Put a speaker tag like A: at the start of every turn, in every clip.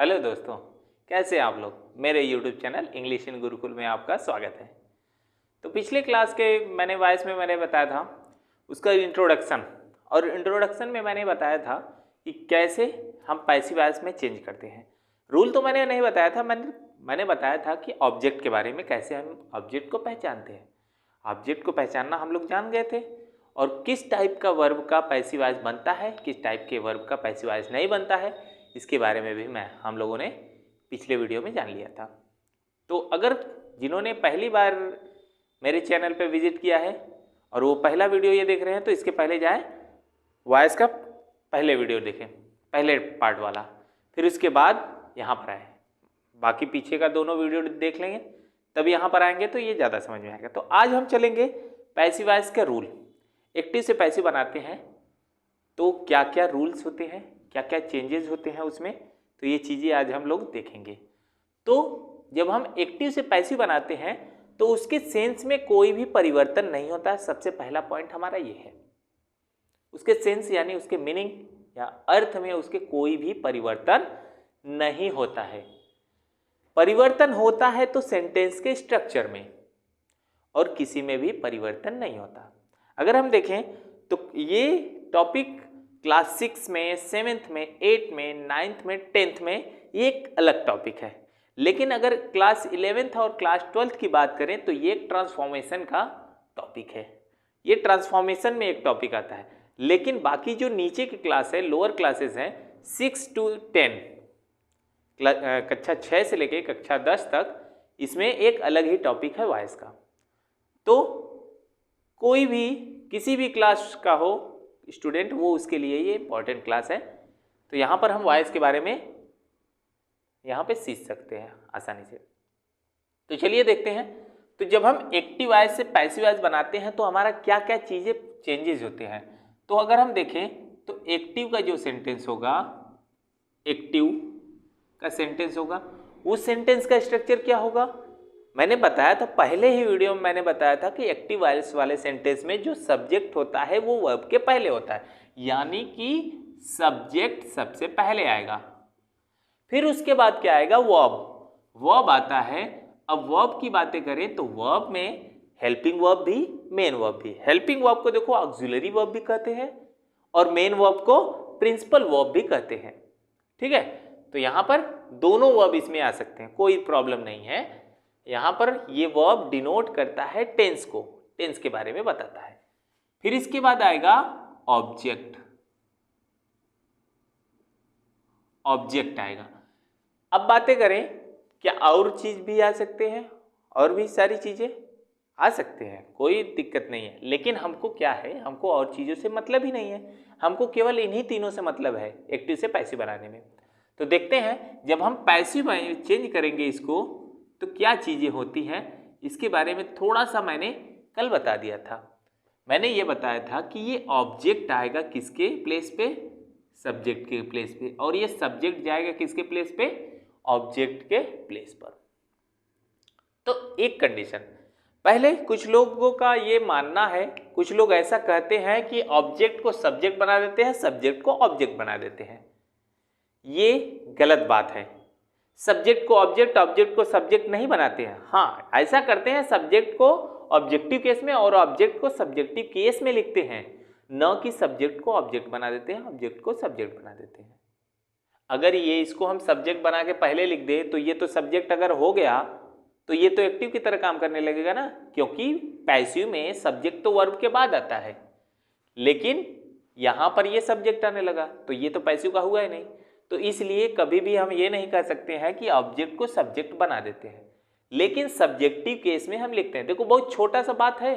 A: Hello दोस्तों, कैसे हैं आप लोग। मेरे YouTube channel English in Gurukul में आपका स्वागत है। तो पिछले क्लास के मैंने बताया था उसका इंट्रोडक्शन, और इंट्रोडक्शन में मैंने बताया था कि कैसे हम पैसिव वॉइस में चेंज करते हैं। रूल तो मैंने नहीं बताया था, मैंने बताया था कि ऑब्जेक्ट के बारे में, कैसे हम ऑब्जेक्ट को पहचानते हैं। ऑब्जेक्ट को पहचानना हम लोग जान गए थे, और किस टाइप का वर्ब का पैसिव वॉइस बनता है, किस टाइप के वर्ब का पैसिव वॉइस नहीं बनता है, इसके बारे में भी हम लोगों ने पिछले वीडियो में जान लिया था। तो अगर जिन्होंने पहली बार मेरे चैनल पर विजिट किया है और वो पहला वीडियो ये देख रहे हैं, तो इसके पहले जाएं, वॉइस का पहले वीडियो देखें, पहले पार्ट वाला, फिर उसके बाद यहाँ पर आए, बाकी पीछे का दोनों वीडियो देख लेंगे, तब यहाँ पर आएंगे तो ये ज़्यादा समझ में आएगा। तो आज हम चलेंगे पैसिव वॉइस का रूल। एक्टिव से पैसिव बनाते हैं तो क्या क्या रूल्स होते हैं, क्या क्या चेंजेस होते हैं उसमें, तो ये चीज़ें आज हम लोग देखेंगे। तो जब हम एक्टिव से पैसिव बनाते हैं तो उसके सेंस में कोई भी परिवर्तन नहीं होता है। सबसे पहला पॉइंट हमारा ये है, उसके सेंस यानी उसके मीनिंग या अर्थ में उसके कोई भी परिवर्तन नहीं होता है। परिवर्तन होता है तो सेंटेंस के स्ट्रक्चर में, और किसी में भी परिवर्तन नहीं होता। अगर हम देखें तो ये टॉपिक क्लास 6 में, 7th में, 8th में, 9th में, 10th में ये एक अलग टॉपिक है। लेकिन अगर क्लास 11th और क्लास 12th की बात करें तो ये एक ट्रांसफॉर्मेशन का टॉपिक है। ये ट्रांसफॉर्मेशन में एक टॉपिक आता है। लेकिन बाकी जो नीचे की क्लास है, लोअर क्लासेस हैं, 6 to 10, कक्षा 6 से लेकर कक्षा 10 तक, इसमें एक अलग ही टॉपिक है वॉइस का। तो कोई भी किसी भी क्लास का हो स्टूडेंट, वो उसके लिए ये इंपॉर्टेंट क्लास है। तो यहाँ पर हम वॉइस के बारे में यहाँ पे सीख सकते हैं आसानी से। तो चलिए देखते हैं। तो जब हम एक्टिव वॉइस से पैसिव वॉइस बनाते हैं तो हमारा क्या क्या चीज़ें चेंजेस होते हैं। तो अगर हम देखें तो एक्टिव का जो सेंटेंस होगा, एक्टिव का सेंटेंस होगा, उस सेंटेंस का स्ट्रक्चर क्या होगा, मैंने बताया था पहले ही वीडियो में, मैंने बताया था कि एक्टिव वॉइस वाले सेंटेंस में जो सब्जेक्ट होता है वो वर्ब के पहले होता है, यानी कि सब्जेक्ट सबसे पहले आएगा। फिर उसके बाद क्या आएगा, वर्ब। वर्ब आता है। अब वर्ब की बातें करें तो वर्ब में हेल्पिंग वर्ब भी, मेन वर्ब भी। हेल्पिंग वर्ब को देखो ऑक्सिलरी वर्ब भी कहते हैं, और मेन वर्ब को प्रिंसिपल वर्ब भी कहते हैं। ठीक है, तो यहाँ पर दोनों वर्ब इसमें आ सकते हैं, कोई प्रॉब्लम नहीं है। यहाँ पर ये वर्ब डिनोट करता है टेंस को, टेंस के बारे में बताता है। फिर इसके बाद आएगा ऑब्जेक्ट, ऑब्जेक्ट आएगा। अब बातें करें, क्या और चीज भी आ सकते हैं, और भी सारी चीजें आ सकते हैं, कोई दिक्कत नहीं है। लेकिन हमको क्या है, हमको और चीज़ों से मतलब ही नहीं है, हमको केवल इन्हीं तीनों से मतलब है एक्टिव से पैसिव बनाने में। तो देखते हैं जब हम पैसिव चेंज करेंगे इसको तो क्या चीज़ें होती हैं, इसके बारे में थोड़ा सा मैंने कल बता दिया था। मैंने ये बताया था कि ये ऑब्जेक्ट आएगा किसके प्लेस पे, सब्जेक्ट के प्लेस पे, और ये सब्जेक्ट जाएगा किसके प्लेस पे, ऑब्जेक्ट के प्लेस पर। तो एक कंडीशन, पहले कुछ लोगों का ये मानना है, कुछ लोग ऐसा कहते हैं कि ऑब्जेक्ट को सब्जेक्ट बना देते हैं, सब्जेक्ट को ऑब्जेक्ट बना देते हैं। ये गलत बात है। सब्जेक्ट को ऑब्जेक्ट, ऑब्जेक्ट को सब्जेक्ट नहीं बनाते हैं। हाँ, ऐसा करते हैं, सब्जेक्ट को ऑब्जेक्टिव केस में और ऑब्जेक्ट को सब्जेक्टिव केस में लिखते हैं, न कि सब्जेक्ट को ऑब्जेक्ट बना देते हैं, ऑब्जेक्ट को सब्जेक्ट बना देते हैं। अगर ये इसको हम सब्जेक्ट बना के पहले लिख दे तो ये तो सब्जेक्ट अगर हो गया तो ये तो एक्टिव की तरह काम करने लगेगा ना, क्योंकि पैसिव में सब्जेक्ट तो वर्ब के बाद आता है, लेकिन यहाँ पर ये सब्जेक्ट आने लगा तो ये तो पैसिव का हुआ ही नहीं। तो इसलिए कभी भी हम ये नहीं कह सकते हैं कि ऑब्जेक्ट को सब्जेक्ट बना देते हैं, लेकिन सब्जेक्टिव केस में हम लिखते हैं। देखो बहुत छोटा सा बात है,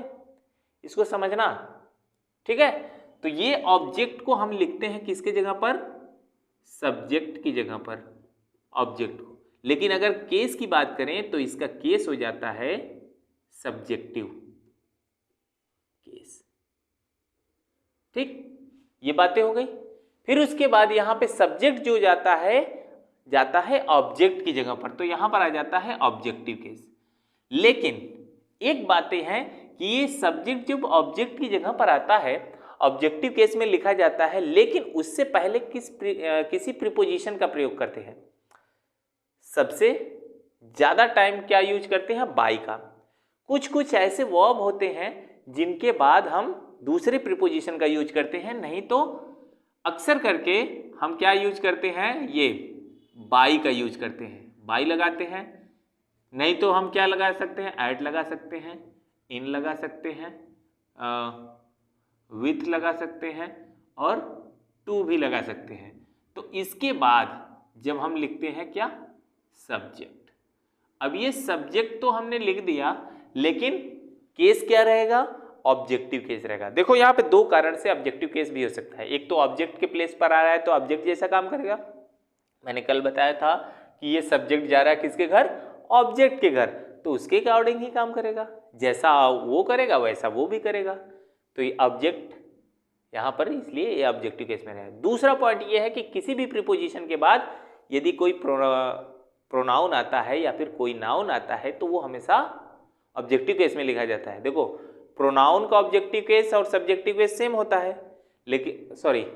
A: इसको समझना। ठीक है, तो ये ऑब्जेक्ट को हम लिखते हैं किसके जगह पर, सब्जेक्ट की जगह पर ऑब्जेक्ट को। लेकिन अगर केस की बात करें तो इसका केस हो जाता है सब्जेक्टिव केस। ठीक, ये बातें हो गई। फिर उसके बाद यहाँ पे सब्जेक्ट जो जाता है ऑब्जेक्ट की जगह पर, तो यहाँ पर आ जाता है ऑब्जेक्टिव केस। लेकिन एक बातें हैं कि ये सब्जेक्ट जब ऑब्जेक्ट की जगह पर आता है, ऑब्जेक्टिव केस में लिखा जाता है, लेकिन उससे पहले किसी प्रीपोजिशन का प्रयोग करते हैं। सबसे ज़्यादा टाइम क्या यूज करते हैं, बाई का। कुछ कुछ ऐसे वर्ब होते हैं जिनके बाद हम दूसरे प्रीपोजिशन का यूज करते हैं, नहीं तो अक्सर करके हम क्या यूज करते हैं, ये बाई का यूज करते हैं, बाई लगाते हैं। नहीं तो हम क्या लगा सकते हैं, एट लगा सकते हैं, इन लगा सकते हैं, विथ लगा सकते हैं और टू भी लगा सकते हैं। तो इसके बाद जब हम लिखते हैं क्या, सब्जेक्ट। अब ये सब्जेक्ट तो हमने लिख दिया, लेकिन केस क्या रहेगा, ऑब्जेक्टिव केस रहेगा। देखो यहाँ पे दो कारण से ऑब्जेक्टिव केस भी हो सकता है। एक तो ऑब्जेक्ट के प्लेस पर आ रहा है तो ऑब्जेक्ट जैसा काम करेगा। मैंने कल बताया था कि ये सब्जेक्ट जा रहा है किसके घर, ऑब्जेक्ट के घर, तो उसके अकॉर्डिंग ही काम करेगा, जैसा वो करेगा वैसा वो भी करेगा। तो ये ऑब्जेक्ट यहाँ पर, इसलिए ये ऑब्जेक्टिव केस में रहेगा। दूसरा पॉइंट ये है कि किसी भी प्रीपोजिशन के बाद यदि कोई प्रोनाउन आता है या फिर कोई नाउन आता है तो वो हमेशा ऑब्जेक्टिव केस में लिखा जाता है। देखो प्रोनाउन का ऑब्जेक्टिव केस और सब्जेक्टिव केस सेम होता है, लेकिन सॉरी,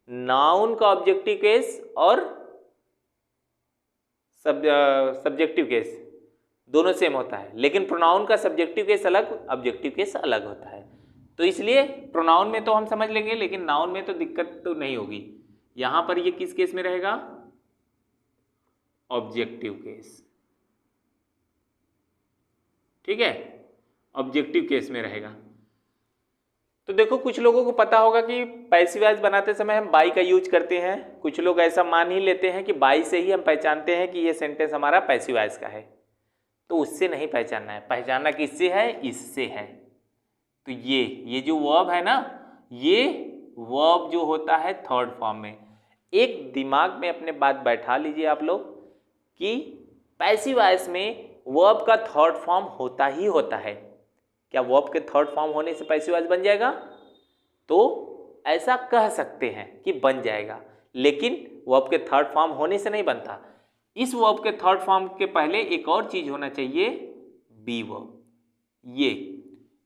A: नाउन का ऑब्जेक्टिव केस और सब्जेक्टिव केस दोनों सेम होता है, लेकिन प्रोनाउन का सब्जेक्टिव केस अलग, ऑब्जेक्टिव केस अलग होता है। तो इसलिए प्रोनाउन में तो हम समझ लेंगे, लेकिन नाउन में तो दिक्कत तो नहीं होगी। यहां पर ये किस केस में रहेगा, ऑब्जेक्टिव केस, ठीक है, ऑब्जेक्टिव केस में रहेगा। तो देखो कुछ लोगों को पता होगा कि पैसिव वॉइस बनाते समय हम बाई का यूज करते हैं। कुछ लोग ऐसा मान ही लेते हैं कि बाई से ही हम पहचानते हैं कि ये सेंटेंस हमारा पैसिव वॉइस का है। तो उससे नहीं पहचानना है, पहचानना किससे है, इससे है। तो ये जो वर्ब है ना, ये वर्ब जो होता है थर्ड फॉर्म में। एक दिमाग में अपने बात बैठा लीजिए आप लोग कि पैसिव वॉइस में वर्ब का थर्ड फॉर्म होता ही होता है। क्या वर्ब के थर्ड फॉर्म होने से पैसिव वॉइस बन जाएगा? तो ऐसा कह सकते हैं कि बन जाएगा, लेकिन वर्ब के थर्ड फॉर्म होने से नहीं बनता। इस वर्ब के थर्ड फॉर्म के पहले एक और चीज होना चाहिए, बी वर्ब। ये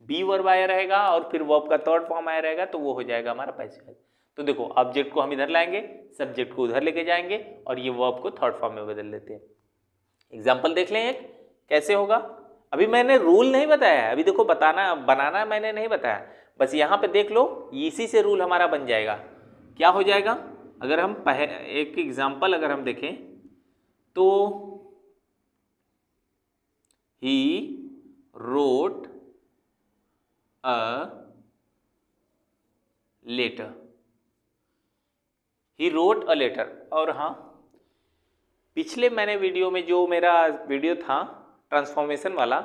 A: बी वर्ब आया रहेगा और फिर वर्ब का थर्ड फॉर्म आया रहेगा, तो वो हो जाएगा हमारा पैसिव वॉइस। तो देखो ऑब्जेक्ट को हम इधर लाएंगे, सब्जेक्ट को उधर लेके जाएंगे और ये वर्ब को थर्ड फॉर्म में बदल देते हैं। एग्जाम्पल देख लें एक, कैसे होगा। अभी मैंने रूल नहीं बताया है, अभी देखो बनाना मैंने नहीं बताया, बस यहाँ पे देख लो, इसी से रूल हमारा बन जाएगा। क्या हो जाएगा, अगर हम एक एग्जाम्पल अगर हम देखें तो he wrote a letter, he wrote a letter. और हाँ, पिछले मैंने वीडियो में जो मेरा वीडियो था ट्रांसफॉर्मेशन वाला,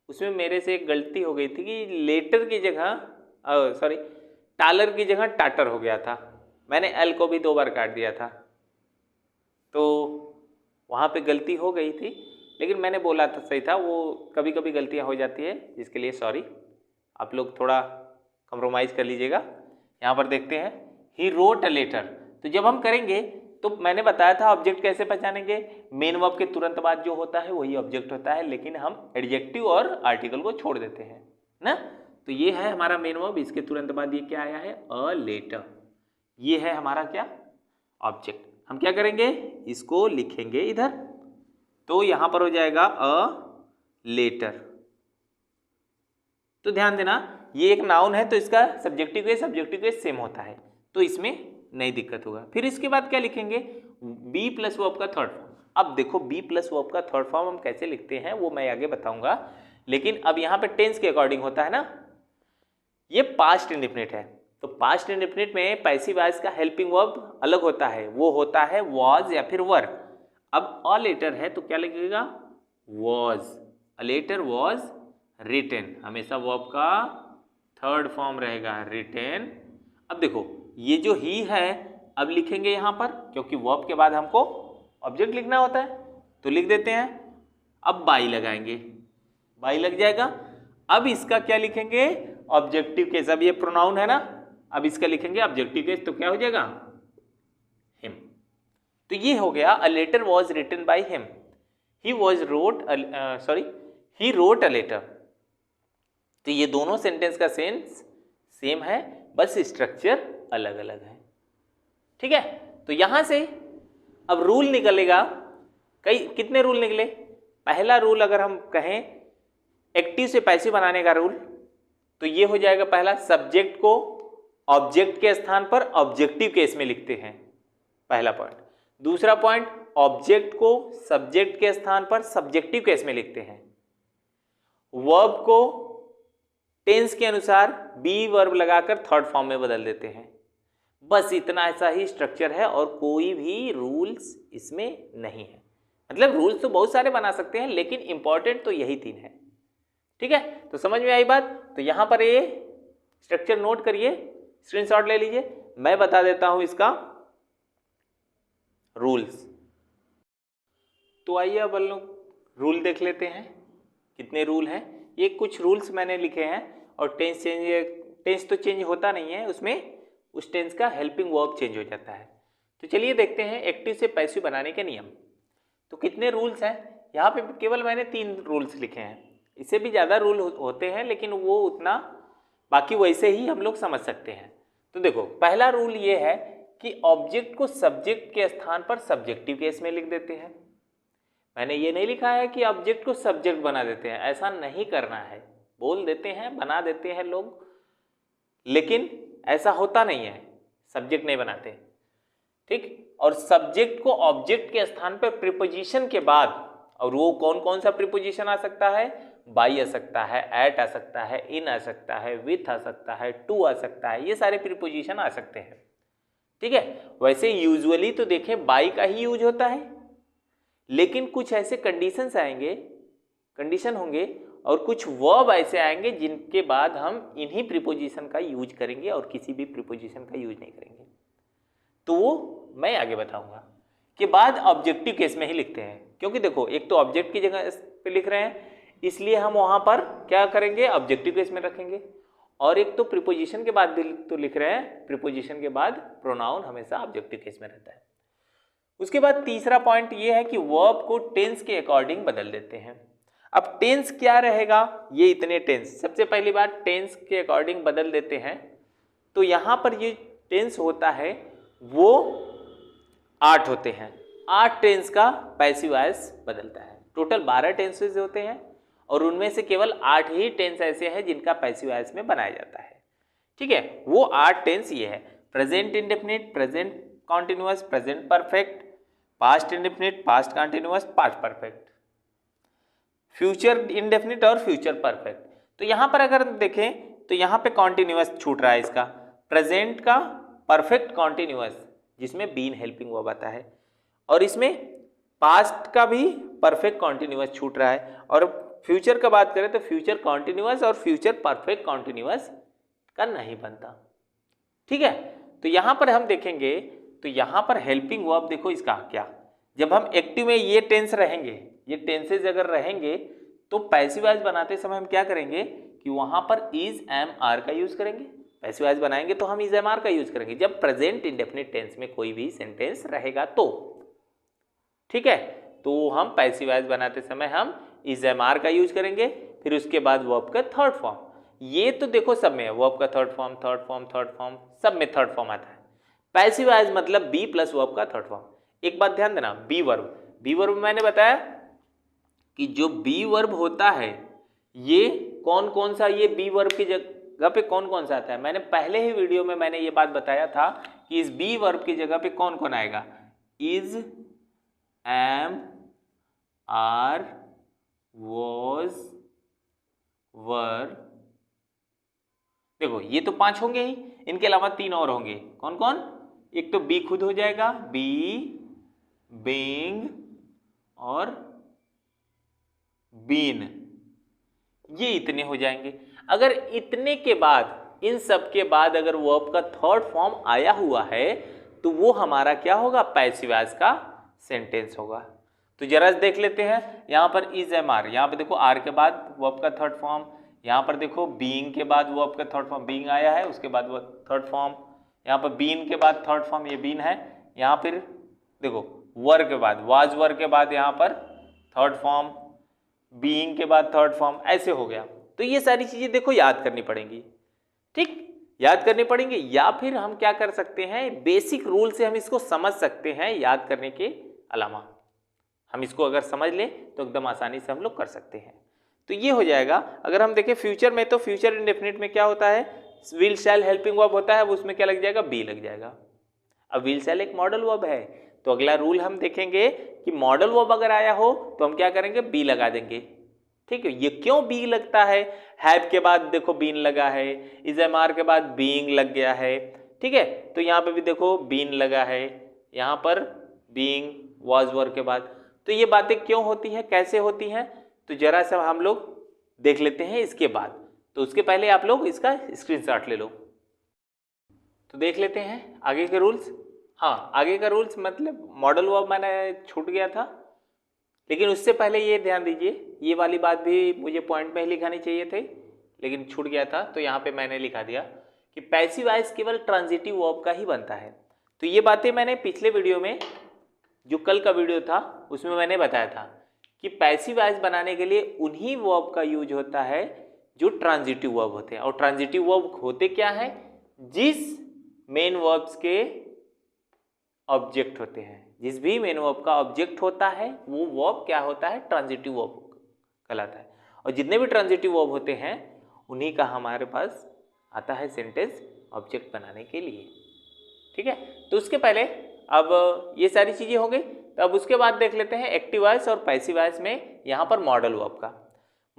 A: उसमें मेरे से एक गलती हो गई थी कि लेटर की जगह टालर की जगह टाटर हो गया था। मैंने एल को भी 2 बार काट दिया था, तो वहाँ पे गलती हो गई थी, लेकिन मैंने बोला था सही था। वो कभी कभी गलतियाँ हो जाती है, जिसके लिए सॉरी। आप लोग थोड़ा कंप्रोमाइज़ कर लीजिएगा। यहाँ पर देखते हैं, ही रोट अ लेटर। तो जब हम करेंगे तो मैंने बताया था ऑब्जेक्ट कैसे पहचानेंगे, मेन वर्ब के तुरंत बाद जो होता है वही ऑब्जेक्ट होता है, लेकिन हम एडजेक्टिव और आर्टिकल को छोड़ देते हैं ना। तो ये है हमारा मेन वर्ब, इसके तुरंत बाद ये क्या आया है, अ लेटर। ये है हमारा क्या, ऑब्जेक्ट। हम क्या करेंगे, इसको लिखेंगे इधर, तो यहां पर हो जाएगा अ लेटर। तो ध्यान देना, ये एक नाउन है तो इसका सब्जेक्टिव केस सेम होता है, तो इसमें नहीं दिक्कत होगा। फिर इसके बाद क्या लिखेंगे, बी प्लस वर्ब का थर्ड फॉर्म। अब देखो बी प्लस वर्ब का थर्ड फॉर्म हम कैसे लिखते हैं वो मैं आगे बताऊंगा, लेकिन अब यहाँ पे टेंस के अकॉर्डिंग होता है ना। ये पास्ट इंडेफिनिट है, तो पास्ट इंडेफिनिट में पैसिव वॉइस का हेल्पिंग वर्ब अलग होता है, वो होता है वॉज या फिर वर। अब अ लेटर है तो क्या लिखिएगा, was. A letter was written, हमेशा वर्ब का थर्ड फॉर्म रहेगा, रिटेन। अब देखो ये जो ही है, अब लिखेंगे यहाँ पर, क्योंकि वर्ब के बाद हमको ऑब्जेक्ट लिखना होता है, तो लिख देते हैं। अब बाई लगाएंगे, बाई लग जाएगा। अब इसका क्या लिखेंगे, ऑब्जेक्टिव केस। अब ये प्रोनाउन है ना, अब इसका लिखेंगे ऑब्जेक्टिव केस, तो क्या हो जाएगा, हिम। तो ये हो गया, a letter was written by him, he wrote a letter. तो ये दोनों सेंटेंस का सेंस सेम है, बस स्ट्रक्चर अलग अलग है, ठीक है। तो यहां से अब रूल निकलेगा कितने रूल निकले? पहला रूल अगर हम कहें एक्टिव से पैसिव बनाने का रूल, तो ये हो जाएगा पहला, सब्जेक्ट को ऑब्जेक्ट के स्थान पर ऑब्जेक्टिव केस में लिखते हैं, पहला पॉइंट। दूसरा पॉइंट, ऑब्जेक्ट को सब्जेक्ट के स्थान पर सब्जेक्टिव केस में लिखते हैं। वर्ब को टेंस के अनुसार बी वर्ब लगाकर थर्ड फॉर्म में बदल देते हैं। बस इतना ऐसा ही स्ट्रक्चर है और कोई भी रूल्स इसमें नहीं है। मतलब रूल्स तो बहुत सारे बना सकते हैं लेकिन इंपॉर्टेंट तो यही 3 है। ठीक है, तो समझ में आई बात? तो यहां पर ये स्ट्रक्चर नोट करिए, स्क्रीनशॉट ले लीजिए। मैं बता देता हूं इसका रूल्स। तो आइए अब हम लोग रूल देख लेते हैं, कितने रूल हैं। ये कुछ रूल्स मैंने लिखे हैं और टेंस तो चेंज होता नहीं है, उसमें उस टेंस का हेल्पिंग वर्ब चेंज हो जाता है। तो चलिए देखते हैं एक्टिव से पैसिव बनाने के नियम। तो कितने रूल्स हैं? यहाँ पे केवल मैंने 3 रूल्स लिखे हैं, इससे भी ज़्यादा रूल होते हैं लेकिन वो उतना, बाकी वैसे ही हम लोग समझ सकते हैं। तो देखो, पहला रूल ये है कि ऑब्जेक्ट को सब्जेक्ट के स्थान पर सब्जेक्टिव केस में लिख देते हैं। मैंने ये नहीं लिखा है कि ऑब्जेक्ट को सब्जेक्ट बना देते हैं, ऐसा नहीं करना है। बोल देते हैं, बना देते हैं लोग, लेकिन ऐसा होता नहीं है, सब्जेक्ट नहीं बनाते। ठीक, और सब्जेक्ट को ऑब्जेक्ट के स्थान पर प्रीपोजिशन के बाद, और वो कौन कौन सा प्रीपोजिशन आ सकता है? बाई आ सकता है, एट आ सकता है, इन आ सकता है, विथ आ सकता है, टू आ सकता है, ये सारे प्रीपोजिशन आ सकते हैं। ठीक है, वैसे यूजुअली तो देखें बाई का ही यूज होता है, लेकिन कुछ ऐसे कंडीशंस आएंगे, कंडीशन होंगे, और कुछ वर्ब ऐसे आएंगे जिनके बाद हम इन्हीं प्रीपोजिशन का यूज करेंगे और किसी भी प्रीपोजिशन का यूज नहीं करेंगे। तो वो मैं आगे बताऊंगा। के बाद ऑब्जेक्टिव केस में ही लिखते हैं, क्योंकि देखो एक तो ऑब्जेक्ट की जगह पे लिख रहे हैं इसलिए हम वहां पर क्या करेंगे? ऑब्जेक्टिव केस में रखेंगे। और एक तो प्रीपोजिशन के बाद तो लिख रहे हैं, प्रीपोजिशन के बाद प्रोनाउन हमेशा ऑब्जेक्टिव केस में रहता है। उसके बाद तीसरा पॉइंट ये है कि वर्ब को टेंस के अकॉर्डिंग बदल देते हैं। अब टेंस क्या रहेगा? ये इतने टेंस, सबसे पहली बात टेंस के अकॉर्डिंग बदल देते हैं। तो यहां पर ये टेंस होता है वो 8 होते हैं, 8 टेंस का पैसिव वॉइस बदलता है। टोटल 12 टेंसेस होते हैं और उनमें से केवल 8 ही टेंस ऐसे हैं जिनका पैसिव वॉइस में बनाया जाता है। ठीक है, वो 8 टेंस ये है: present indefinite, present continuous, present perfect, past indefinite, past continuous, past perfect, future indefinite और फ्यूचर परफेक्ट। तो यहां पर अगर देखें तो यहां पे कॉन्टिन्यूअस छूट रहा है इसका, प्रेजेंट का परफेक्ट कॉन्टिन्यूअस जिसमें बीन हेल्पिंग वर्ब आता है, और इसमें पास्ट का भी परफेक्ट कॉन्टिन्यूअस छूट रहा है। और फ्यूचर का बात करें तो फ्यूचर कॉन्टिन्यूअस और फ्यूचर परफेक्ट कॉन्टिन्यूअस का नहीं बनता। ठीक है, तो यहां पर हम देखेंगे तो यहां पर हेल्पिंग वर्ब देखो इसका क्या, जब हम एक्टिव में ये टेंस रहेंगे, ये टेंसेज अगर रहेंगे तो पैसिव वॉइस बनाते समय हम क्या करेंगे कि वहां पर इज, एम, आर का यूज करेंगे। पैसिव वॉइस बनाएंगे तो हम इज, एम, आर का यूज करेंगे जब प्रेजेंट इंडेफिनिट टेंस में कोई भी सेंटेंस रहेगा तो। ठीक है, तो हम पैसिव वॉइस बनाते समय हम इज, एम, आर का यूज करेंगे। फिर उसके बाद वर्ब का थर्ड फॉर्म, ये तो देखो सब में है, वर्ब का third form, third form, third form, सब में थर्ड फॉर्म आता है। पैसिव वॉइस मतलब बी प्लस वर्ब का थर्ड फॉर्म। एक बात ध्यान देना, बी वर्ब मैंने बताया कि जो बी वर्ब होता है ये कौन कौन सा, ये बी वर्ब की जगह पे कौन कौन सा आता है। मैंने पहले ही वीडियो में मैंने ये बात बताया था कि इस बी वर्ब की जगह पे कौन कौन आएगा, इज, एम, आर, वॉज, वर। देखो ये तो 5 होंगे ही, इनके अलावा 3 और होंगे। कौन कौन? एक तो बी खुद हो जाएगा, बी, बीइंग और बीन, ये इतने हो जाएंगे। अगर इतने के बाद, इन सब के बाद अगर वर्ब का थर्ड फॉर्म आया हुआ है तो वो हमारा क्या होगा? पैसिव वॉइस का सेंटेंस होगा। तो जरा देख लेते हैं, यहाँ पर इज, एम, आर, यहाँ पे देखो आर के बाद वर्ब का थर्ड फॉर्म, यहाँ पर देखो बीइंग के बाद वर्ब का थर्ड फॉर्म बीइंग आया है, उसके बाद वो थर्ड फॉर्म, यहाँ पर बीन के बाद थर्ड फॉर्म ये बीन है, यहाँ फिर देखो वर के बाद वाज, वर के बाद यहाँ पर थर्ड फॉर्म, बीइंग के बाद थर्ड फॉर्म, ऐसे हो गया। तो ये सारी चीजें देखो याद करनी पड़ेंगी। ठीक, याद करनी पड़ेंगी, या फिर हम क्या कर सकते हैं, बेसिक रूल से हम इसको समझ सकते हैं याद करने के अलावा। हम इसको अगर समझ लें तो एकदम आसानी से हम लोग कर सकते हैं। तो ये हो जाएगा। अगर हम देखें फ्यूचर में, तो फ्यूचर इंडेफिनिट में क्या होता है, विल शैल हेल्पिंग वर्ब होता है, अब उसमें क्या लग जाएगा, बी लग जाएगा। अब विल शैल एक मॉडल वर्ब है, तो अगला रूल हम देखेंगे कि मॉडल वर्ब अगर आया हो तो हम क्या करेंगे, बी लगा देंगे। ठीक है, ये क्यों बी लगता है, हैव के बाद देखो बीन लगा है, इज एम आर के बाद बीइंग लग गया है। ठीक है, तो यहाँ पे भी देखो बीन लगा है, यहाँ पर बीइंग वाज वर के बाद। तो ये बातें क्यों होती हैं, कैसे होती हैं, तो जरा सा हम लोग देख लेते हैं इसके बाद। तो उसके पहले आप लोग इसका स्क्रीनशॉट ले लो। तो देख लेते हैं आगे के रूल्स। हाँ, आगे का रूल्स मतलब मॉडल वर्ब मैंने छूट गया था, लेकिन उससे पहले ये ध्यान दीजिए, ये वाली बात भी मुझे पॉइंट में ही लिखानी चाहिए थे, लेकिन छूट गया था, तो यहाँ पे मैंने लिखा दिया कि पैसिव वॉइस केवल ट्रांजिटिव वर्ब का ही बनता है। तो ये बातें मैंने पिछले वीडियो में, जो कल का वीडियो था, उसमें मैंने बताया था कि पैसिव वॉइस बनाने के लिए उन्हीं वर्ब का यूज होता है जो ट्रांजिटिव वर्ब होते हैं। और ट्रांजिटिव वर्ब होते क्या है, जिस मेन वर्ब्स के ऑब्जेक्ट होते हैं, जिस भी मेन वर्ब का ऑब्जेक्ट होता है वो वर्ब क्या होता है, ट्रांजिटिव वर्ब कहलाता है। और जितने भी ट्रांजिटिव वर्ब होते हैं उन्हीं का हमारे पास आता है सेंटेंस ऑब्जेक्ट बनाने के लिए। ठीक है, तो उसके पहले अब ये सारी चीजें हो गई, तो अब उसके बाद देख लेते हैं एक्टिव वॉइस और पैसिव वॉइस में यहाँ पर मॉडल वर्ब का।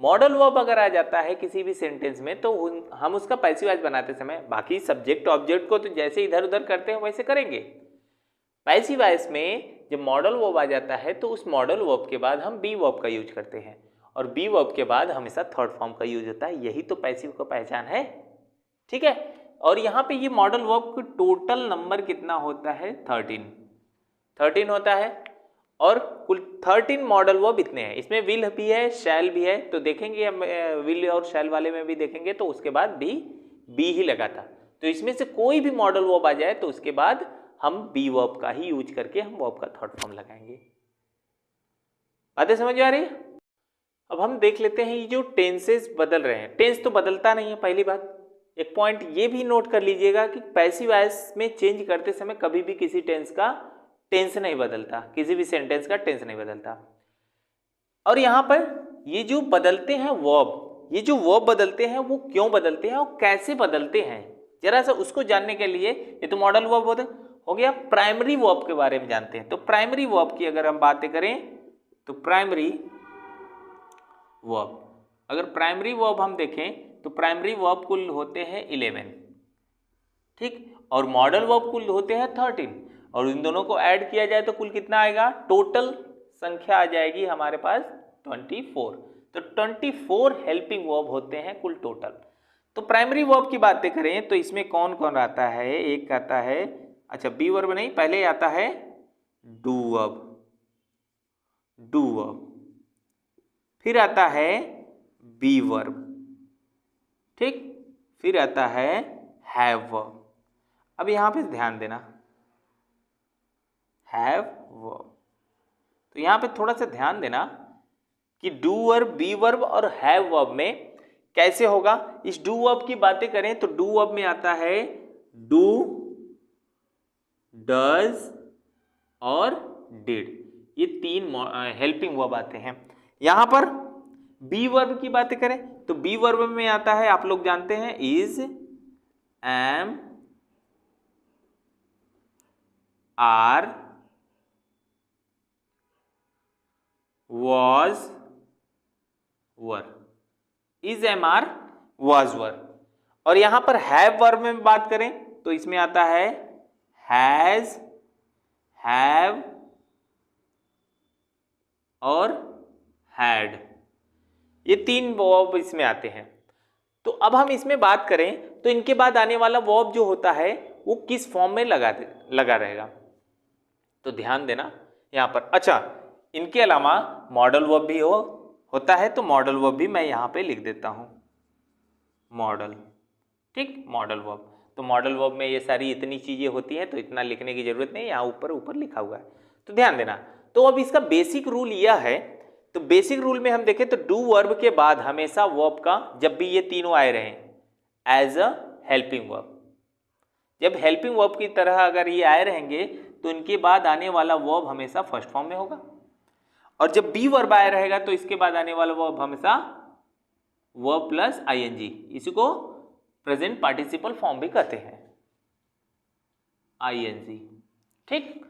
A: मॉडल वर्ब अगर आ जाता है किसी भी सेंटेंस में तो हम उसका पैसिव वॉइस बनाते समय बाकी सब्जेक्ट ऑब्जेक्ट को तो जैसे इधर उधर करते हैं वैसे करेंगे। पैसिव वॉइस में जब मॉडल वर्ब आ जाता है तो उस मॉडल वर्ब के बाद हम बी वर्ब का यूज करते हैं, और बी वर्ब के बाद हमेशा थर्ड फॉर्म का यूज होता है। यही तो पैसिव का पहचान है। ठीक है, और यहाँ पे ये मॉडल वर्ब का टोटल नंबर कितना होता है, 13 होता है, और कुल 13 मॉडल वर्ब इतने हैं। इसमें विल भी है, शैल भी है, तो देखेंगे हम विल और शैल वाले में भी देखेंगे तो उसके बाद भी बी ही लगा था। तो इसमें से कोई भी मॉडल वर्ब आ जाए तो उसके बाद हम बी वर्ब का ही यूज करके हम वर्ब का थर्ड फॉर्म लगाएंगे। बातें समझ आ रही है? अब हम देख लेते हैं ये जो टेंसेस बदल रहे हैं, टेंस तो बदलता नहीं है। पहली बात, एक पॉइंट ये भी नोट कर लीजिएगा कि पैसिव वॉइस में चेंज करते समय कभी भी किसी टेंस का टेंस नहीं बदलता, किसी भी सेंटेंस का टेंस नहीं बदलता। और यहाँ पर ये जो बदलते हैं वर्ब, ये जो वर्ब बदलते हैं वो क्यों बदलते हैं और कैसे बदलते हैं, जरा सा उसको जानने के लिए, ये तो मॉडल वर्ब हो गया। प्राइमरी वर्ब के बारे में जानते हैं। तो प्राइमरी वर्ब की अगर हम बातें करें तो प्राइमरी वर्ब, अगर प्राइमरी वर्ब हम देखें तो प्राइमरी वर्ब कुल होते हैं 11, ठीक, और मॉडल वर्ब कुल होते हैं 13, और इन दोनों को ऐड किया जाए तो कुल कितना आएगा, टोटल संख्या आ जाएगी हमारे पास 24। तो 24 हेल्पिंग वर्ब होते हैं कुल टोटल। तो प्राइमरी वर्ब की बातें करें तो इसमें कौन कौन आता है, एक आता है, अच्छा बी वर्ब नहीं, पहले आता है डू वर्ब, डू वर्ब, फिर आता है बी वर्ब, ठीक, फिर आता है हैव वर्ब। अब यहां पे ध्यान देना, हैव वर्ब, तो यहां पे थोड़ा सा ध्यान देना कि डू वर्ब, बी वर्ब और हैव वर्ब में कैसे होगा। इस डू वर्ब की बातें करें तो डू वर्ब में आता है डू, डज और डिड, ये 3 हेल्पिंग वर्ब आते हैं। यहां पर बी वर्ब की बातें करें तो बी वर्ब में आता है, आप लोग जानते हैं, is, am, are, was, were, is, am, are, was, were. और यहां पर हैव वर्ब में बात करें तो इसमें आता है हैज, हैव और हैड, ये 3 वर्ब इसमें आते हैं। तो अब हम इसमें बात करें तो इनके बाद आने वाला वर्ब जो होता है वो किस फॉर्म में लगा रहेगा, तो ध्यान देना यहां पर। अच्छा, इनके अलावा मॉडल वर्ब भी होता है, तो मॉडल वर्ब भी मैं यहां पे लिख देता हूं, मॉडल, ठीक, मॉडल वर्ब। तो मॉडल वर्ब में ये सारी इतनी चीजें होती हैं तो इतना लिखने की जरूरत नहीं, यहाँ ऊपर लिखा हुआ है, तो ध्यान देना। तो अब इसका बेसिक रूल यह है, तो बेसिक रूल में हम देखें तो डू वर्ब के बाद हमेशा वर्ब का, जब भी ये तीनों आए रहे एज अ हेल्पिंग वर्ब, जब हेल्पिंग वर्ब की तरह अगर ये आए रहेंगे तो इनके बाद आने वाला वर्ब हमेशा फर्स्ट फॉर्म में होगा। और जब बी वर्ब आया रहेगा तो इसके बाद आने वाला वर्ब हमेशा वर्ब प्लस आईएनजी, इसी को प्रेजेंट पार्टिसिपल फॉर्म भी कहते हैं, आईएनजी। ठीक,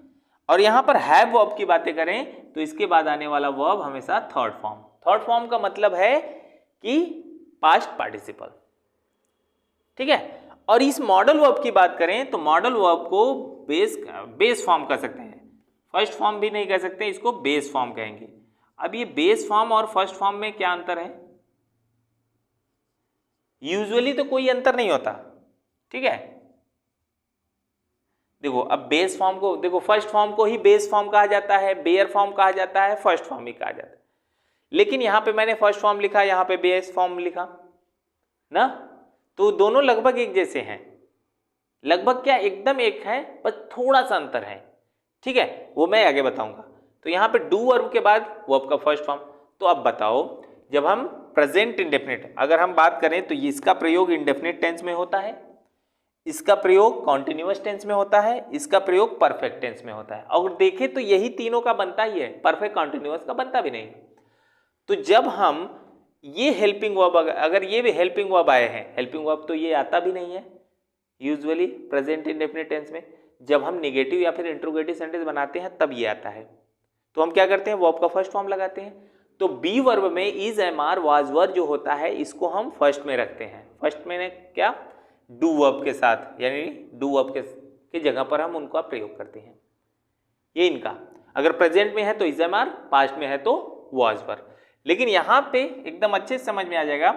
A: और यहां पर हैव वर्ब की बातें करें तो इसके बाद आने वाला वर्ब हमेशा थर्ड फॉर्म। थर्ड फॉर्म का मतलब है कि पास्ट पार्टिसिपल। ठीक है, और इस मॉडल वर्ब की बात करें तो मॉडल वर्ब को बेस फॉर्म कह सकते हैं, फर्स्ट फॉर्म भी नहीं कह सकते, इसको बेस फॉर्म कहेंगे। अब ये बेस फॉर्म और फर्स्ट फॉर्म में क्या अंतर है? यूजुअली तो कोई अंतर नहीं होता। ठीक है, देखो अब बेस फॉर्म को देखो, फर्स्ट फॉर्म को ही बेस फॉर्म कहा जाता है, बेयर फॉर्म कहा जाता है, फर्स्ट फॉर्म ही कहा जाता है। लेकिन यहां पे मैंने फर्स्ट फॉर्म लिखा, यहां पे बेस फॉर्म लिखा ना, तो दोनों लगभग एक जैसे हैं। लगभग क्या, एकदम एक है, बस थोड़ा सा अंतर है। ठीक है, वो मैं आगे बताऊंगा। तो यहाँ पे डू वर्ब के बाद वर्ब का फर्स्ट फॉर्म। तो अब बताओ, जब हम प्रेजेंट इंडेफिनिट अगर हम बात करें तो इसका प्रयोग इंडेफिनिट टेंस में होता है, इसका प्रयोग कॉन्टिन्यूअस टेंस में होता है, इसका प्रयोग परफेक्ट टेंस में होता है। और देखें तो यही तीनों का बनता ही है, परफेक्ट कॉन्टिन्यूअस का बनता भी नहीं। तो जब हम ये हेल्पिंग वर्ब, अगर ये भी हेल्पिंग वर्ब आए हैं, हेल्पिंग वर्ब तो ये आता भी नहीं है यूजुअली प्रेजेंट इंडेफिनिट टेंस में, जब हम नेगेटिव या फिर इंट्रोगेटिव सेंटेंस बनाते हैं तब ये आता है। तो हम क्या करते हैं, वर्ब का फर्स्ट फॉर्म लगाते हैं। तो बी वर्ब में is, am are, was were जो होता है इसको हम फर्स्ट में रखते हैं। फर्स्ट में क्या, डू वर्ब के साथ, यानी डू वर्ब के जगह पर हम उनका प्रयोग करते हैं। ये इनका, अगर प्रेजेंट में है तो इज, एम आर, पास्ट में है तो वाज वर। लेकिन यहाँ पे एकदम अच्छे से समझ में आ जाएगा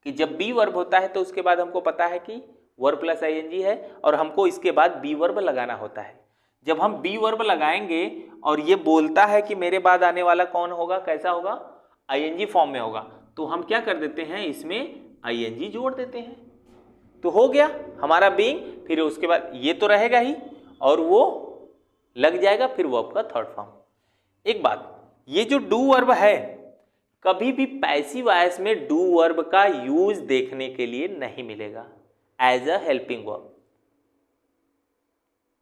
A: कि जब बी वर्ब होता है तो उसके बाद हमको पता है कि वर्ब प्लस आईएनजी है और हमको इसके बाद बी वर्ब लगाना होता है। जब हम बी वर्ब लगाएंगे और ये बोलता है कि मेरे बाद आने वाला कौन होगा, कैसा होगा, आईएनजी फॉर्म में होगा, तो हम क्या कर देते हैं, इसमें आईएनजी जोड़ देते हैं। तो हो गया हमारा बीइंग, फिर उसके बाद ये तो रहेगा ही और वो लग जाएगा फिर वर्ब का थर्ड फॉर्म। एक बात, ये जो डू वर्ब है, कभी भी पैसिव वॉइस में डू वर्ब का यूज देखने के लिए नहीं मिलेगा एज अ हेल्पिंग वर्ब।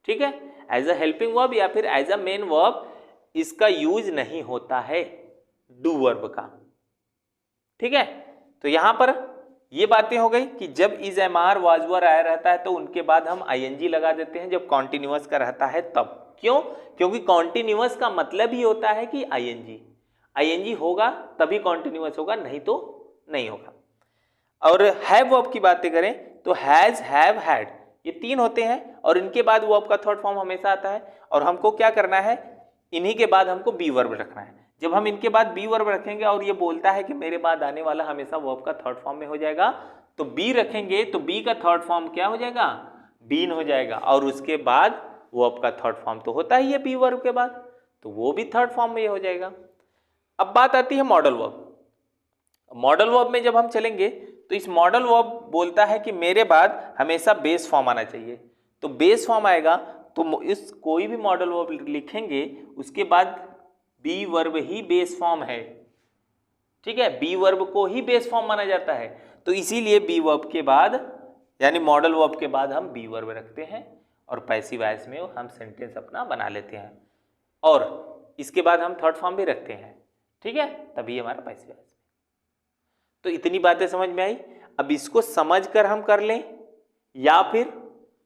A: ठीक है, एज अ हेल्पिंग वर्ब या फिर एज अ मेन वर्ब इसका यूज नहीं होता है डू वर्ब का। ठीक है, तो यहां पर ये बातें हो गई कि जब is, am are, was were आया रहता है तो उनके बाद हम आईएनजी लगा देते हैं, जब कॉन्टिन्यूअस का रहता है तब। क्यों? क्योंकि कॉन्टिन्यूअस का मतलब ही होता है कि आईएनजी होगा तभी कॉन्टिन्यूअस होगा, नहीं तो नहीं होगा। और हैव वर्ब की बातें करें तो हैज, हैव, हैड, ये तीन होते हैं और इनके बाद वर्ब का थर्ड फॉर्म हमेशा आता है। और हमको क्या करना है, इन्हीं के बाद हमको बी वर्ब रखना है। जब हम इनके बाद बी वर्ब रखेंगे और ये बोलता है कि मेरे बाद आने वाला हमेशा वर्ब का थर्ड फॉर्म में हो जाएगा, तो बी रखेंगे तो बी का थर्ड फॉर्म क्या हो जाएगा, बीन हो जाएगा। और उसके बाद वर्ब का थर्ड फॉर्म तो होता ही है बी वर्ब के बाद, तो वो भी थर्ड फॉर्म में हो जाएगा। अब बात आती है मॉडल वर्ब। मॉडल वर्ब में जब हम चलेंगे तो इस मॉडल वर्ब बोलता है कि मेरे बाद हमेशा बेस फॉर्म आना चाहिए। तो बेस फॉर्म आएगा तो इस कोई भी मॉडल वर्ब लिखेंगे उसके बाद बी वर्ब ही बेस फॉर्म है। ठीक है, बी वर्ब को ही बेस फॉर्म माना जाता है, तो इसीलिए बी वर्ब के बाद यानी मॉडल वर्ब के बाद हम बी वर्ब रखते हैं और पैसिव वॉइस में हम सेंटेंस अपना बना लेते हैं और इसके बाद हम थर्ड फॉर्म भी रखते हैं। ठीक है, तभी हमारा पैसिव वॉइस। तो इतनी बातें समझ में आई। अब इसको समझकर हम कर लें या फिर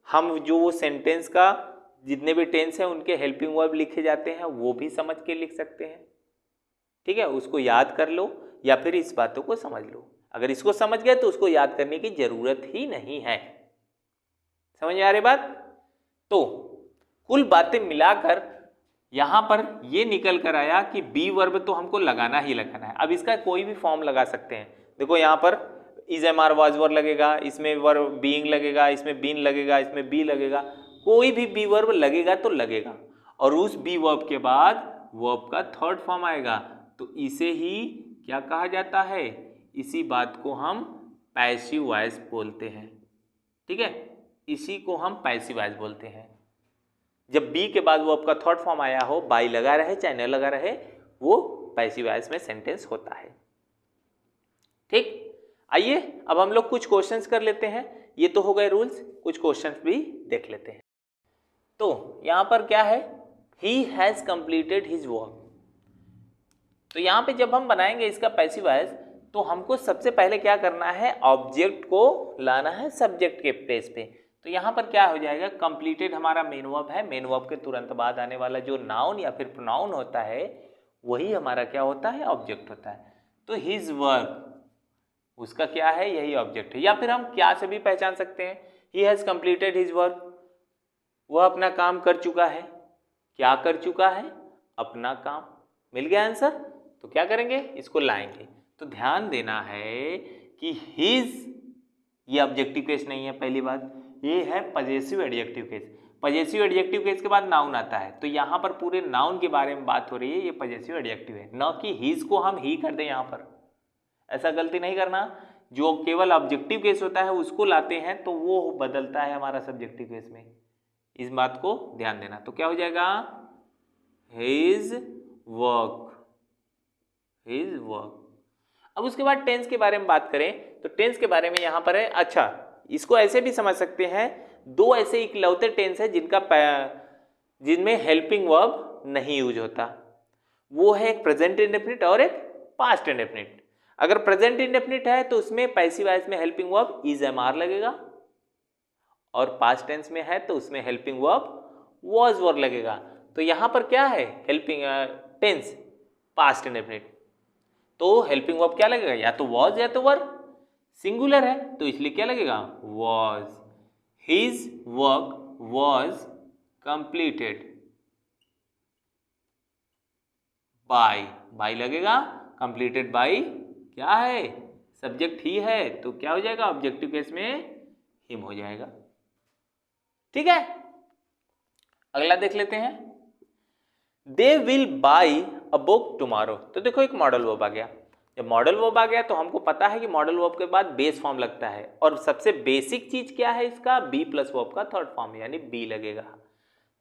A: हम जो वो सेंटेंस का जितने भी टेंस हैं उनके हेल्पिंग वर्ब लिखे जाते हैं वो भी समझ के लिख सकते हैं। ठीक है, उसको याद कर लो या फिर इस बातों को समझ लो। अगर इसको समझ गए तो उसको याद करने की जरूरत ही नहीं है। समझ में आ रही बात? तो कुल बातें मिलाकर यहां पर ये निकल कर आया कि बी वर्ब तो हमको लगाना ही लगाना है। अब इसका कोई भी फॉर्म लगा सकते हैं। देखो यहाँ पर is, am are, was were लगेगा, इसमें वर्ब बीइंग लगेगा, इसमें बीन लगेगा, इसमें बी लगेगा, कोई भी बी वर्ब लगेगा तो लगेगा। और उस बी वर्ब के बाद वर्ब का थर्ड फॉर्म आएगा, तो इसे ही क्या कहा जाता है, इसी बात को हम पैसिव वॉइस बोलते हैं। ठीक है, इसी को हम पैसिव वॉइस बोलते हैं। जब बी के बाद वर्ब का थर्ड फॉर्म आया हो, बाई लगा रहे चाहे न लगा रहे, वो पैसिव वॉइस में सेंटेंस होता है। ठीक, आइए अब हम लोग कुछ क्वेश्चंस कर लेते हैं। ये तो हो गए रूल्स, कुछ क्वेश्चंस भी देख लेते हैं। तो यहां पर क्या है, he has completed his work. तो यहाँ पे जब हम बनाएंगे इसका पैसिव वॉइस तो हमको सबसे पहले क्या करना है, ऑब्जेक्ट को लाना है सब्जेक्ट के प्लेस पे। तो यहाँ पर क्या हो जाएगा, कंप्लीटेड हमारा मेन वर्ब है, मेन वर्ब के तुरंत बाद आने वाला जो नाउन या फिर प्रोनाउन होता है वही हमारा क्या होता है, ऑब्जेक्ट होता है। तो हिज वर्क उसका क्या है, यही ऑब्जेक्ट है। या फिर हम क्या से भी पहचान सकते हैं, he has completed his work, वह अपना काम कर चुका है। क्या कर चुका है, अपना काम। मिल गया आंसर। तो क्या करेंगे, इसको लाएंगे। तो ध्यान देना है कि हिज ये ऑब्जेक्टिव केस नहीं है, पहली बात ये है possessive adjective case. Possessive adjective case के बाद नाउन आता है, तो यहाँ पर पूरे नाउन के बारे में बात हो रही है, ये पजेसिव एडजेक्टिव है, न कि हिज को हम ही कर दें। यहाँ पर ऐसा गलती नहीं करना, जो केवल ऑब्जेक्टिव केस होता है उसको लाते हैं तो वो बदलता है हमारा सब्जेक्टिव केस में, इस बात को ध्यान देना। तो क्या हो जाएगा, हिज वर्क, हिज वर्क। अब उसके बाद टेंस के बारे में बात करें तो टेंस के बारे में यहाँ पर है, अच्छा इसको ऐसे भी समझ सकते हैं, दो ऐसे इकलौते टेंस है जिनमें हेल्पिंग वर्ब नहीं यूज होता, वो है एक प्रेजेंट इंडेफिनिट और एक पास्ट इंडेफिनिट। अगर प्रेजेंट इंडेफिनिट है तो उसमें पैसिव वॉइस में helping verb is am are लगेगा, और पास्ट टेंस में है तो उसमें हेल्पिंग वर्ब वॉज वर लगेगा। तो यहां पर क्या है, हेल्पिंग टेंस पास्ट इंडेफिनिट, तो हेल्पिंग वर्ब क्या लगेगा, या तो वॉज या तो वर। सिंगुलर है तो इसलिए क्या लगेगा, was. His work was completed by, by लगेगा, कंप्लीटेड बाय क्या है, सब्जेक्ट ही है, तो क्या हो जाएगा, ऑब्जेक्टिव केस में हिम हो जाएगा। ठीक है, अगला देख लेते हैं, they will by a book tomorrow. तो देखो एक मॉडल वर्ब आ गया, जब मॉडल वर्ब आ गया तो हमको पता है कि मॉडल वर्ब के बाद बेस फॉर्म लगता है, और सबसे बेसिक चीज क्या है इसका, बी प्लस वर्ब का थर्ड फॉर्म यानी बी लगेगा।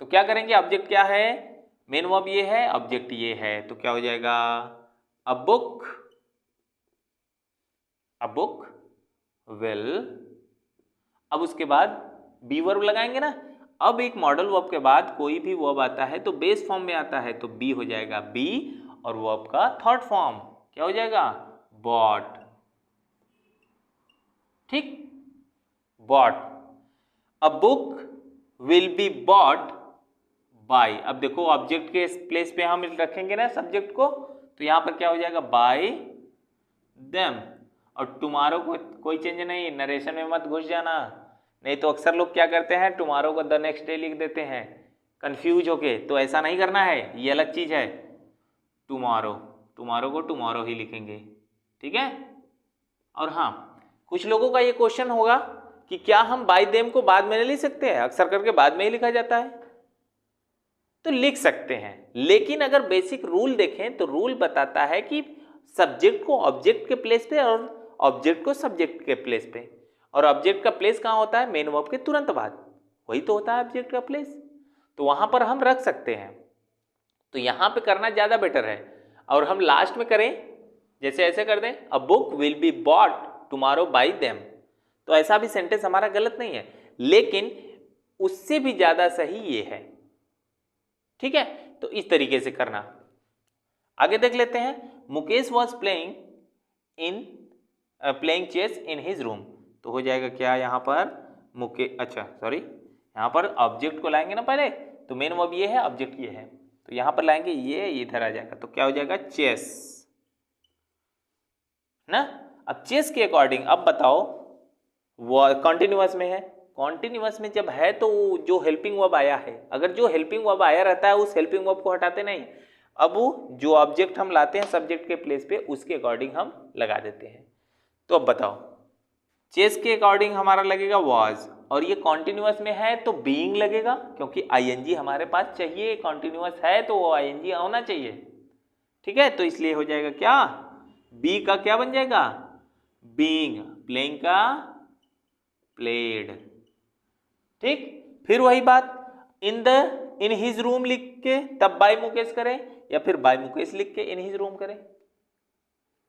A: तो क्या करेंगे, ऑब्जेक्ट क्या है, मेन वर्ब ये है, ऑब्जेक्ट ये है, तो क्या हो जाएगा, a book, a book will. अब उसके बाद बी वर्ब लगाएंगे ना। अब एक मॉडल वर्ब के बाद कोई भी वर्ब आता है तो बेस फॉर्म में आता है, तो बी हो जाएगा बी, और वर्ब का थर्ड फॉर्म क्या हो जाएगा, बॉट। ठीक, bought, a book will be bought by. अब देखो ऑब्जेक्ट के प्लेस पे हम रखेंगे ना सब्जेक्ट को, तो यहां पर क्या हो जाएगा, बाय देम। और टुमारो को कोई चेंज नहीं, नरेशन में मत घुस जाना, नहीं तो अक्सर लोग क्या करते हैं, टुमारो को द नेक्स्ट डे लिख देते हैं कंफ्यूज होके, तो ऐसा नहीं करना है, ये अलग चीज है। टुमारो, टुमारो को टुमारो ही लिखेंगे। ठीक है, और हाँ कुछ लोगों का ये क्वेश्चन होगा कि क्या हम बाय देम को बाद में नहीं लिख सकते हैं, अक्सर करके बाद में ही लिखा जाता है, तो लिख सकते हैं, लेकिन अगर बेसिक रूल देखें तो रूल बताता है कि सब्जेक्ट को ऑब्जेक्ट के प्लेस पे और ऑब्जेक्ट को सब्जेक्ट के प्लेस पे, और ऑब्जेक्ट का प्लेस कहाँ होता है, मेन वर्ब के तुरंत बाद, वही तो होता है ऑब्जेक्ट का प्लेस, तो वहां पर हम रख सकते हैं। तो यहां पे करना ज्यादा बेटर है, और हम लास्ट में करें जैसे ऐसे कर दें, अ book will be bot tomorrow bye them, तो ऐसा भी सेंटेंस हमारा गलत नहीं है, लेकिन उससे भी ज्यादा सही ये है। ठीक है, तो इस तरीके से करना। आगे देख लेते हैं, Mukesh was playing chess in his room, तो हो जाएगा क्या यहाँ पर, अच्छा सॉरी, यहाँ पर ऑब्जेक्ट को लाएंगे ना पहले, तो मेन वर्ब ये है, ऑब्जेक्ट ये है, तो यहाँ पर लाएंगे ये इधर आ जाएगा, तो क्या हो जाएगा, चेस ना। अब चेस के अकॉर्डिंग अब बताओ, वो कॉन्टिन्यूअस में है, कॉन्टिन्यूअस में जब है तो जो हेल्पिंग वर्ब आया है, अगर जो हेल्पिंग वर्ब आया रहता है उस हेल्पिंग वर्ब को हटाते नहीं, अब जो ऑब्जेक्ट हम लाते हैं सब्जेक्ट के प्लेस पे उसके अकॉर्डिंग हम लगा देते हैं। तो अब बताओ, चेस के अकॉर्डिंग हमारा लगेगा वॉज, और ये कॉन्टिन्यूअस में है तो बीइंग लगेगा, क्योंकि आईएनजी हमारे पास चाहिए, कॉन्टिन्यूअस है तो वो आईएनजी होना चाहिए। ठीक है, तो इसलिए हो जाएगा क्या, बी का क्या बन जाएगा, बीइंग, प्लेइंग का प्लेड। ठीक, फिर वही बात, इन हिज रूम लिख के तब बाय मुकेश करें, या फिर बाय मुकेश लिख के इन हिज रूम करें,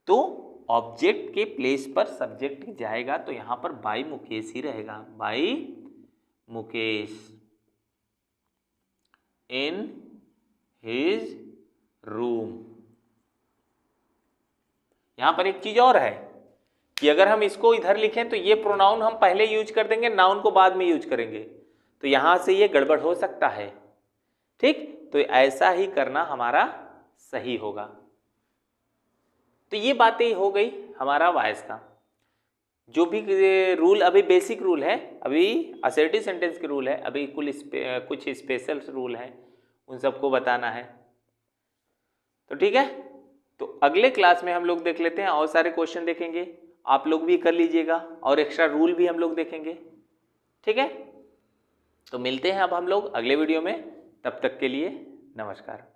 A: तो ऑब्जेक्ट के प्लेस पर सब्जेक्ट जाएगा, तो यहां पर बाय मुकेश ही रहेगा, by Mukesh in his room. यहाँ पर एक चीज़ और है कि अगर हम इसको इधर लिखें तो ये प्रोनाउन हम पहले यूज कर देंगे, नाउन को बाद में यूज करेंगे, तो यहाँ से ये गड़बड़ हो सकता है। ठीक, तो ऐसा ही करना हमारा सही होगा। तो ये बातें हो गई हमारा वॉइस का। जो भी रूल, अभी बेसिक रूल है, अभी असर्टिव सेंटेंस के रूल है, अभी कुछ स्पेशल रूल हैं, उन सबको बताना है। तो ठीक है, तो अगले क्लास में हम लोग देख लेते हैं, और सारे क्वेश्चन देखेंगे, आप लोग भी कर लीजिएगा, और एक्स्ट्रा रूल भी हम लोग देखेंगे। ठीक है, तो मिलते हैं अब हम लोग अगले वीडियो में, तब तक के लिए नमस्कार।